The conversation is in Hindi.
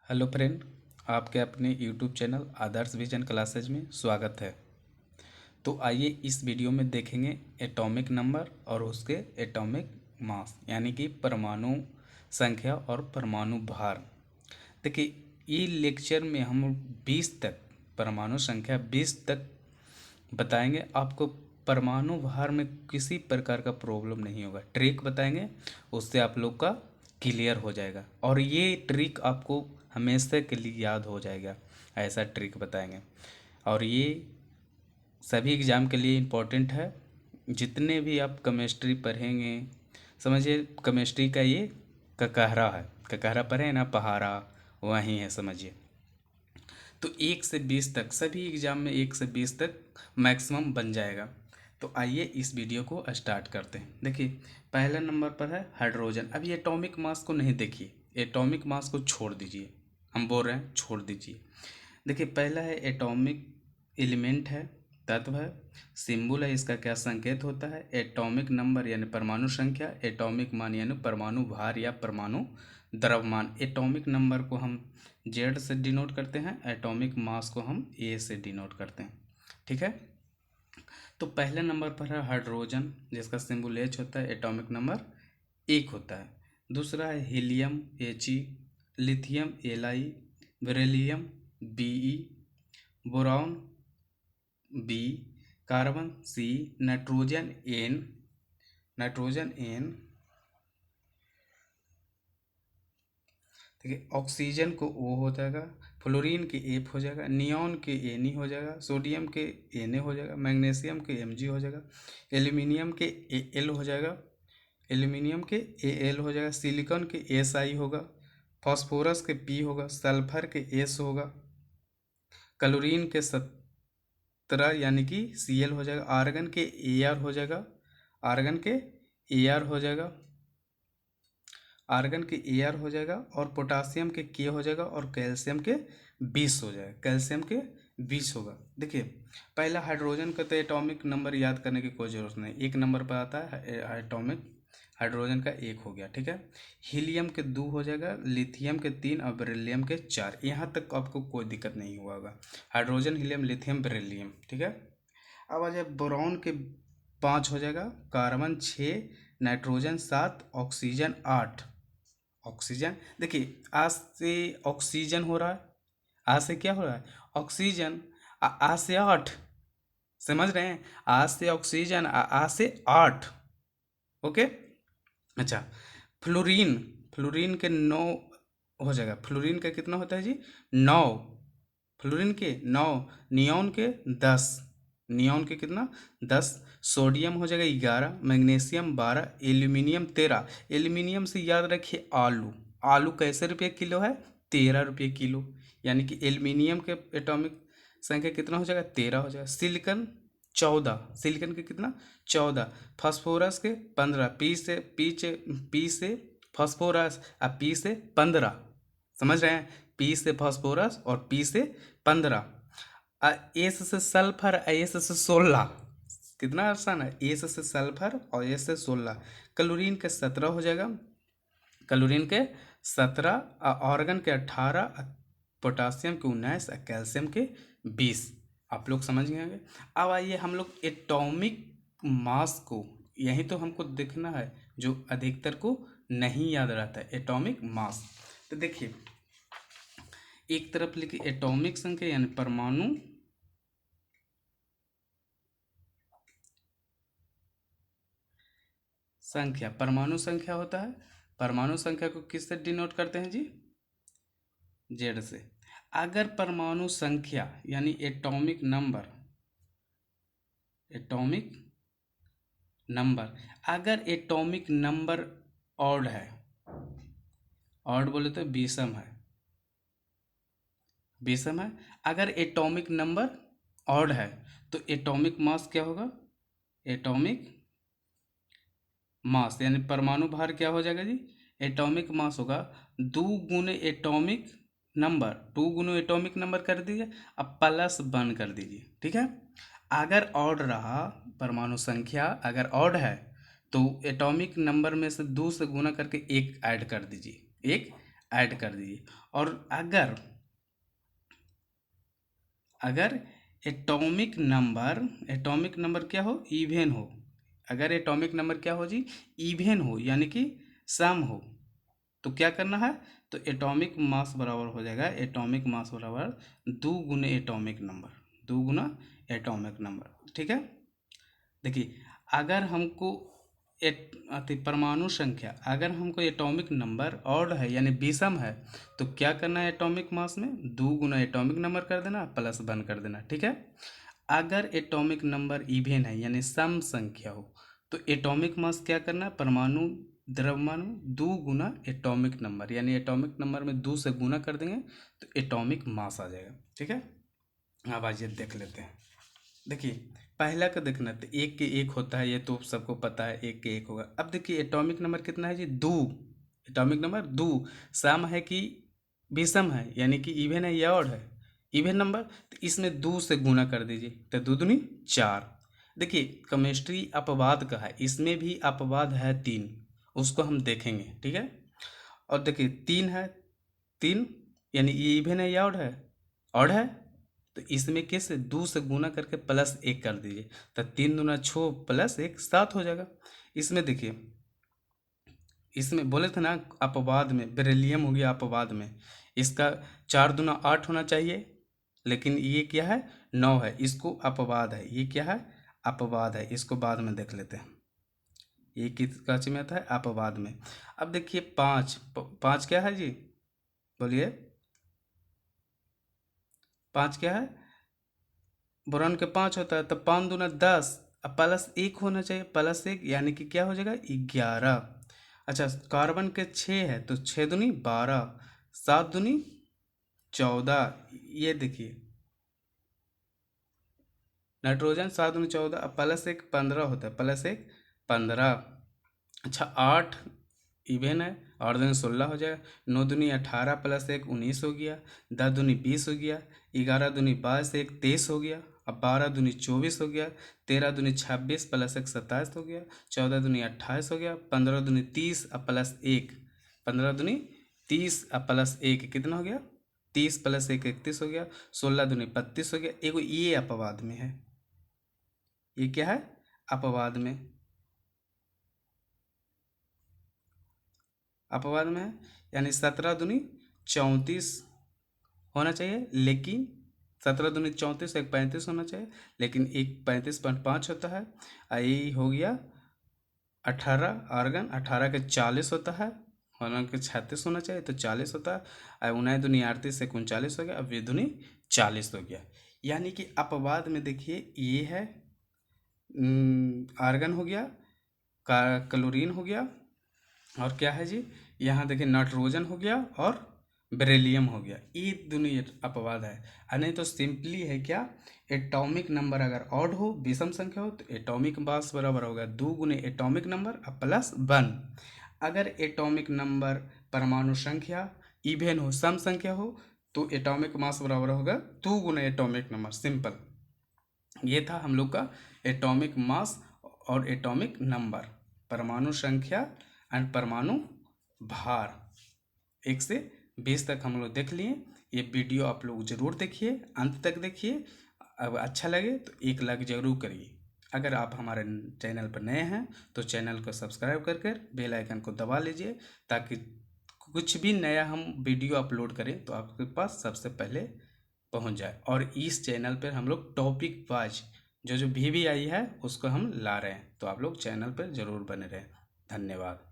हेलो फ्रेंड, आपके अपने यूट्यूब चैनल आदर्श विजन क्लासेज में स्वागत है। तो आइए इस वीडियो में देखेंगे एटॉमिक नंबर और उसके एटॉमिक मास यानी कि परमाणु संख्या और परमाणु भार। देखिए, ये लेक्चर में हम 20 तक परमाणु संख्या 20 तक बताएंगे। आपको परमाणु भार में किसी प्रकार का प्रॉब्लम नहीं होगा। ट्रिक बताएंगे, उससे आप लोग का क्लियर हो जाएगा और ये ट्रिक आपको हमेशा के लिए याद हो जाएगा। ऐसा ट्रिक बताएंगे और ये सभी एग्ज़ाम के लिए इम्पोर्टेंट है। जितने भी आप केमिस्ट्री पढ़ेंगे, समझिए केमिस्ट्री का ये ककहरा है। ककहरा पढ़े ना, पहाड़ा वहीं है, समझिए। तो 1 से 20 तक सभी एग्ज़ाम में 1 से 20 तक मैक्सिमम बन जाएगा। तो आइए इस वीडियो को स्टार्ट करते हैं। देखिए, पहला नंबर पर है हाइड्रोजन। अब ये एटॉमिक मास को नहीं देखिए, एटॉमिक मास को छोड़ दीजिए। हम बोल रहे हैं छोड़ दीजिए। देखिए, पहला है एटॉमिक एलिमेंट है, तत्व है, सिंबल है। इसका क्या संकेत होता है? एटॉमिक नंबर यानी परमाणु संख्या, एटॉमिक मान यानी परमाणु भार या परमाणु द्रव्यमान। एटॉमिक नंबर को हम जेड से डिनोट करते हैं, एटॉमिक मास को हम ए से डिनोट करते हैं। ठीक है। तो पहले नंबर पर है हाइड्रोजन, जिसका सिंबल एच होता है, एटॉमिक नंबर 1 होता है। दूसरा है helium He, lithium Li, beryllium Be, boron B, carbon C, nitrogen N, ठीक है। ऑक्सीजन को ओ हो जाएगा, फ्लोरीन के एफ हो जाएगा, नियॉन के एन हो जाएगा, सोडियम के एन हो जाएगा, मैग्नीशियम के Mg हो जाएगा, एल्यूमिनियम के Al हो जाएगा, सिलिकॉन के Si होगा, फास्फोरस के P होगा, सल्फर के S होगा, क्लोरीन के 17 यानी कि Cl हो जाएगा, आर्गन के Ar हो जाएगा, आर्गन के Ar हो जाएगा, आर्गन के Ar हो जाएगा, और पोटासियम के K हो जाएगा, और कैल्शियम के 20 हो जाएगा, कैल्शियम के 20 होगा। देखिए, पहला हाइड्रोजन का तो एटॉमिक नंबर याद करने की कोई ज़रूरत नहीं, 1 नंबर पर आता है एटॉमिक। हाइड्रोजन का 1 हो गया, ठीक है। हीलियम के 2 हो जाएगा, लिथियम के 3 और बेरिलियम के 4। यहाँ तक आपको कोई दिक्कत नहीं हुआ होगा। हाइड्रोजन, हीलियम, लिथियम, बेरिलियम, ठीक है। अब आ जाए बोरॉन के 5 हो जाएगा, कार्बन 6, नाइट्रोजन 7, ऑक्सीजन 8। ऑक्सीजन, देखिए आज से ऑक्सीजन हो रहा है, आज से क्या हो रहा है? ऑक्सीजन। आज से 8, समझ रहे हैं? आज से ऑक्सीजन, आज से 8। ओके। अच्छा, फ्लोरीन, फ्लोरीन के 9 हो जाएगा। फ्लोरीन का कितना होता है जी? 9। फ्लोरीन के 9, नियॉन के 10, नियॉन के कितना? 10। सोडियम हो जाएगा 11, मैग्नीशियम 12, एल्यूमिनियम 13। एल्यूमिनियम से याद रखिए आलू, आलू कैसे रुपये किलो है? 13 रुपये किलो। यानी कि एल्यूमिनियम के एटॉमिक संख्या कितना हो जाएगा? 13 हो जाएगा। सिलिकॉन 14, सिलिकॉन के कितना? 14। फास्फोरस के 15, पी से फास्फोरस और पी से 15, समझ रहे हैं? पी से फास्फोरस और पी से 15। एस से सल्फर, एस से 16। कितना आसान है? एस से सल्फर और एस से 16। क्लोरीन के 17 हो जाएगा, क्लोरीन के 17, ऑर्गन के 18, पोटासियम के 19, कैल्शियम के 20। आप लोग समझ गए होंगे। अब आइए हम लोग एटॉमिक मास को, यही तो हमको देखना है जो अधिकतर को नहीं याद रहता है, एटॉमिक मास। तो देखिए, एक तरफ लिखिए एटॉमिक संख्या यानी परमाणु संख्या, परमाणु संख्या होता है। परमाणु संख्या को किससे डिनोट करते हैं जी? जेड से। अगर परमाणु संख्या यानी एटॉमिक नंबर, एटॉमिक नंबर, अगर एटॉमिक नंबर ऑड है, ऑड बोले तो विषम है, विषम है। अगर एटॉमिक नंबर ऑड है तो एटॉमिक मास क्या होगा? एटॉमिक मास यानी परमाणु भार क्या हो जाएगा जी? एटॉमिक मास होगा 2 गुने एटॉमिक नंबर, 2 गुने एटॉमिक नंबर कर दीजिए, अब प्लस 1 कर दीजिए, ठीक है। अगर ऑड रहा, परमाणु संख्या अगर ऑड है तो एटॉमिक नंबर में से 2 से गुना करके 1 ऐड कर दीजिए, 1 ऐड कर दीजिए। और अगर अगर एटॉमिक नंबर क्या हो, इवन हो, अगर एटॉमिक नंबर क्या हो जी, इवन हो, यानी कि सम हो, तो क्या करना है, तो एटॉमिक मास बराबर हो जाएगा, एटॉमिक मास बराबर 2 गुने एटॉमिक नंबर, 2 गुना एटॉमिक नंबर। ठीक है, देखिए अगर हमको परमाणु संख्या, अगर हमको एटॉमिक नंबर ऑड है यानी विषम है, तो क्या करना है, एटॉमिक मास में 2 गुना एटॉमिक नंबर कर देना प्लस 1 कर देना। ठीक है, अगर एटॉमिक नंबर इवन है यानी सम संख्या हो, तो एटॉमिक मास क्या करना है, परमाणु द्रव्यमानु 2 गुना एटॉमिक नंबर, यानी एटॉमिक नंबर में 2 से गुना कर देंगे तो एटॉमिक मास आ जाएगा। ठीक है, अब आइए देख लेते हैं। देखिए पहला का देखना, तो एक के एक होता है, ये तो सबको पता है, एक के एक होगा। अब देखिए एटॉमिक नंबर कितना है जी, 2, एटॉमिक नंबर 2, सम है कि विषम है, यानी कि इवन है या ऑड है, इवन नंबर, तो इसमें 2 से गुना कर दीजिए, तो 2 दूनी 4। देखिए केमिस्ट्री अपवाद का है, इसमें भी अपवाद है 3, उसको हम देखेंगे। ठीक है, और देखिए 3 है, 3 यानी ये इवन है या ऑड है, तो इसमें कैसे 2 से गुना करके प्लस 1 कर दीजिए, तो 3 दूना 6 प्लस 1 7 हो जाएगा। इसमें देखिए, इसमें बोले थे ना अपवाद में, बेरिलियम हो गया अपवाद में, इसका 4 दूना 8 होना चाहिए, लेकिन ये क्या है 9 है, इसको अपवाद है, ये क्या है अपवाद है, इसको बाद में देख लेते हैं, ये किस कक्ष में आता है, अपवाद में। अब देखिए 5 क्या है जी, बोलिए 5 क्या है, बोरॉन के 5 होता है, तो 5 दूना 10, अब प्लस 1 होना चाहिए, प्लस 1 यानी कि क्या हो जाएगा 11। अच्छा कार्बन के 6 है, तो 6 दूनी 12, 7 दूनी 14, ये देखिए नाइट्रोजन 7 दूनी 14, अब प्लस 1 15 होता है, प्लस 1 15। अच्छा 8 इवेन है, और दूनी 16 हो जाएगा, 9 दूनी 18 प्लस 1 19 हो गया, 10 दूनी 20 हो गया, 11 दूनी 22 1 23 हो गया, अब 12 दूनी 24 हो गया, 13 दूनी 26 प्लस 1 27 हो गया, 14 दूनी 28 हो गया, 15 दूनी 30 अब प्लस 1, 15 दूनी 30 अब प्लस 1 कितना हो गया 30 प्लस 1 31 हो गया, 16 दूनी 32 हो गया। एगो ये अपवाद में है, ये क्या है अपवाद में, अपवाद में है, यानी 17 दूनी 34 होना चाहिए, लेकिन 17 दूनी 34 एक 35 होना चाहिए, लेकिन एक 35.5 होता है, ये हो गया 18 आर्गन, 18 के 40 होता है, हालांकि 36 होना चाहिए तो 40 होता है, 19 दूनी 38 से 39 हो गया, अब ये दूनी 40 हो गया। यानी कि अपवाद में देखिए ये है आर्गन हो गया, क्लोरीन हो गया, और क्या है जी, यहाँ देखिए नाइट्रोजन हो गया और बेरिलियम हो गया, ये दोनों अपवाद है। नहीं तो सिंपली है क्या, एटॉमिक नंबर अगर ऑड हो, विषम संख्या हो, तो एटॉमिक मास बराबर होगा 2 गुने एटॉमिक नंबर अब प्लस 1। अगर एटॉमिक नंबर परमाणु संख्या इवन हो, सम संख्या हो, तो एटॉमिक मास बराबर होगा 2 गुने एटॉमिक नंबर। सिंपल, ये था हम लोग का एटॉमिक मास और एटॉमिक नंबर, परमाणु संख्या एंड परमाणु भार, 1 से 20 तक हम लोग देख लिए। ये वीडियो आप लोग जरूर देखिए, अंत तक देखिए, अब अच्छा लगे तो 1 लाइक जरूर करिए। अगर आप हमारे चैनल पर नए हैं तो चैनल को सब्सक्राइब कर बेल आइकन को दबा लीजिए, ताकि कुछ भी नया हम वीडियो अपलोड करें तो आपके पास सबसे पहले पहुंच जाए। और इस चैनल पर हम लोग टॉपिक वाइज जो जो भी आई है उसको हम ला रहे हैं, तो आप लोग चैनल पर ज़रूर बने रहें। धन्यवाद।